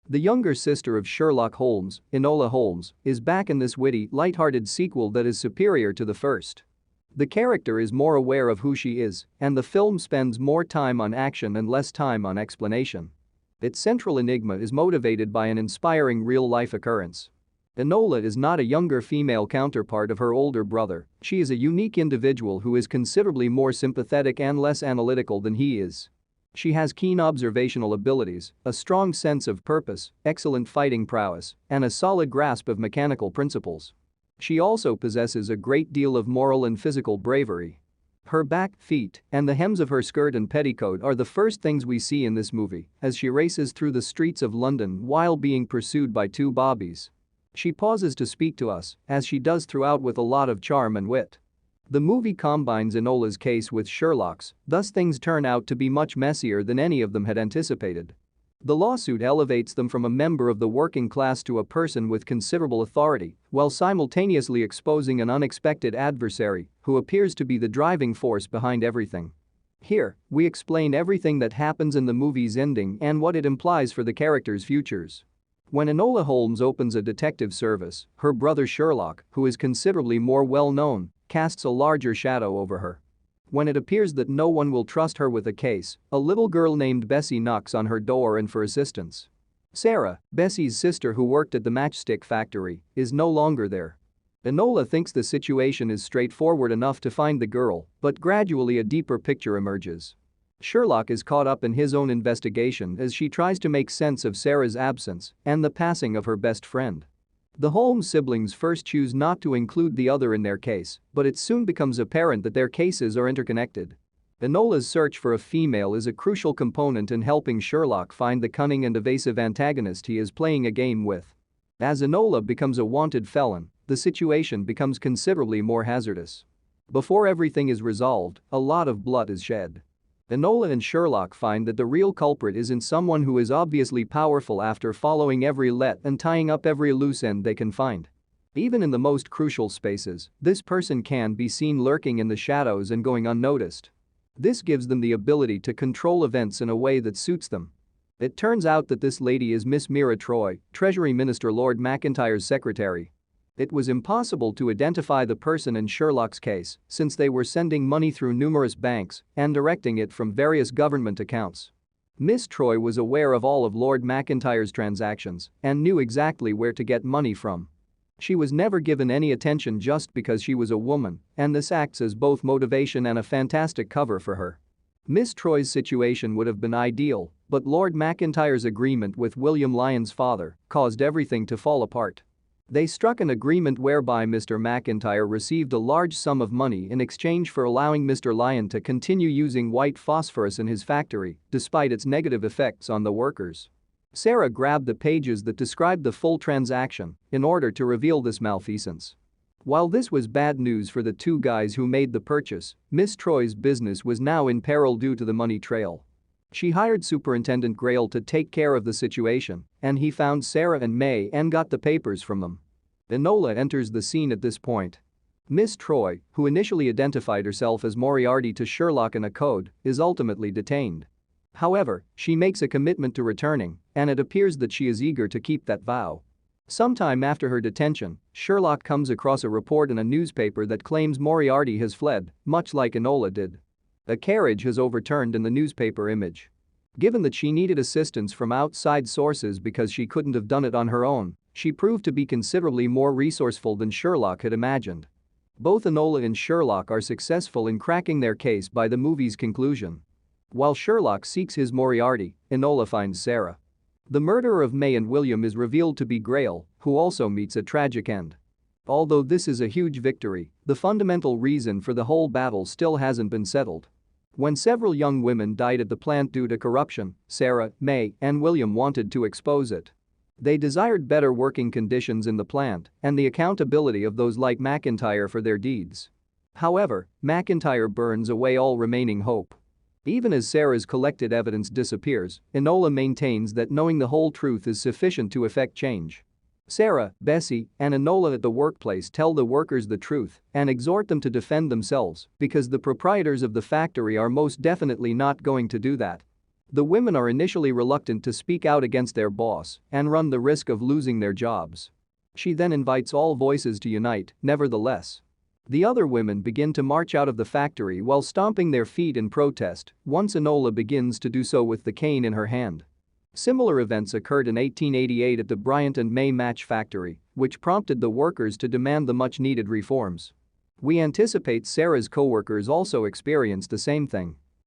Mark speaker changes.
Speaker 1: The younger sister of Sherlock Holmes, Enola Holmes, is back in this witty, light-hearted sequel that is superior to the first. The character is more aware of who she is, and the film spends more time on action and less time on explanation. Its central enigma is motivated by an inspiring real-life occurrence. Enola is not a younger female counterpart of her older brother, she is a unique individual who is considerably more sympathetic and less analytical than he is. She has keen observational abilities, a strong sense of purpose, excellent fighting prowess, and a solid grasp of mechanical principles. She also possesses a great deal of moral and physical bravery. Her back, feet, and the hems of her skirt and petticoat are the first things we see in this movie as she races through the streets of London while being pursued by two bobbies. She pauses to speak to us, as she does throughout, with a lot of charm and wit. The movie combines Enola's case with Sherlock's, thus things turn out to be much messier than any of them had anticipated. The lawsuit elevates them from a member of the working class to a person with considerable authority, while simultaneously exposing an unexpected adversary who appears to be the driving force behind everything. Here, we explain everything that happens in the movie's ending and what it implies for the characters' futures. When Enola Holmes opens a detective service, her brother Sherlock, who is considerably more well-known, casts a larger shadow over her. When it appears that no one will trust her with a case, a little girl named Bessie knocks on her door and for assistance. Sarah, Bessie's sister who worked at the matchstick factory, is no longer there. Enola thinks the situation is straightforward enough to find the girl, but gradually a deeper picture emerges. Sherlock is caught up in his own investigation as she tries to make sense of Sarah's absence and the passing of her best friend. The Holmes siblings first choose not to include the other in their case, but it soon becomes apparent that their cases are interconnected. Enola's search for a female is a crucial component in helping Sherlock find the cunning and evasive antagonist he is playing a game with. As Enola becomes a wanted felon, the situation becomes considerably more hazardous. Before everything is resolved, a lot of blood is shed. Enola and Sherlock find that the real culprit isn't someone who is obviously powerful after following every lead and tying up every loose end they can find. Even in the most crucial spaces, this person can be seen lurking in the shadows and going unnoticed. This gives them the ability to control events in a way that suits them. It turns out that this lady is Miss Mira Troy, Treasury Minister Lord McIntyre's secretary. It was impossible to identify the person in Sherlock's case since they were sending money through numerous banks and directing it from various government accounts. Miss Troy was aware of all of Lord McIntyre's transactions and knew exactly where to get money from. She was never given any attention just because she was a woman, and this acts as both motivation and a fantastic cover for her. Miss Troy's situation would have been ideal, but Lord McIntyre's agreement with William Lyon's father caused everything to fall apart. They struck an agreement whereby Mr. McIntyre received a large sum of money in exchange for allowing Mr. Lyon to continue using white phosphorus in his factory, despite its negative effects on the workers. Sarah grabbed the pages that described the full transaction in order to reveal this malfeasance. While this was bad news for the two guys who made the purchase, Miss Troy's business was now in peril due to the money trail. She hired Superintendent Grail to take care of the situation, and he found Sarah and May and got the papers from them. Enola enters the scene at this point. Miss Troy, who initially identified herself as Moriarty to Sherlock in a code, is ultimately detained. However, she makes a commitment to returning, and it appears that she is eager to keep that vow. Sometime after her detention, Sherlock comes across a report in a newspaper that claims Moriarty has fled, much like Enola did. A carriage has overturned in the newspaper image. Given that she needed assistance from outside sources because she couldn't have done it on her own, she proved to be considerably more resourceful than Sherlock had imagined. Both Enola and Sherlock are successful in cracking their case by the movie's conclusion. While Sherlock seeks his Moriarty, Enola finds Sarah. The murderer of May and William is revealed to be Grail, who also meets a tragic end. Although this is a huge victory, the fundamental reason for the whole battle still hasn't been settled. When several young women died at the plant due to corruption, Sarah, May, and William wanted to expose it. They desired better working conditions in the plant and the accountability of those like McIntyre for their deeds. However, McIntyre burns away all remaining hope. Even as Sarah's collected evidence disappears, Enola maintains that knowing the whole truth is sufficient to effect change. Sarah, Bessie, and Enola at the workplace tell the workers the truth and exhort them to defend themselves because the proprietors of the factory are most definitely not going to do that. The women are initially reluctant to speak out against their boss and run the risk of losing their jobs. She then invites all voices to unite, nevertheless. The other women begin to march out of the factory while stomping their feet in protest once Enola begins to do so with the cane in her hand. Similar events occurred in 1888 at the Bryant and May match factory, which prompted the workers to demand the much-needed reforms. We anticipate Sarah's co-workers also experienced the same thing.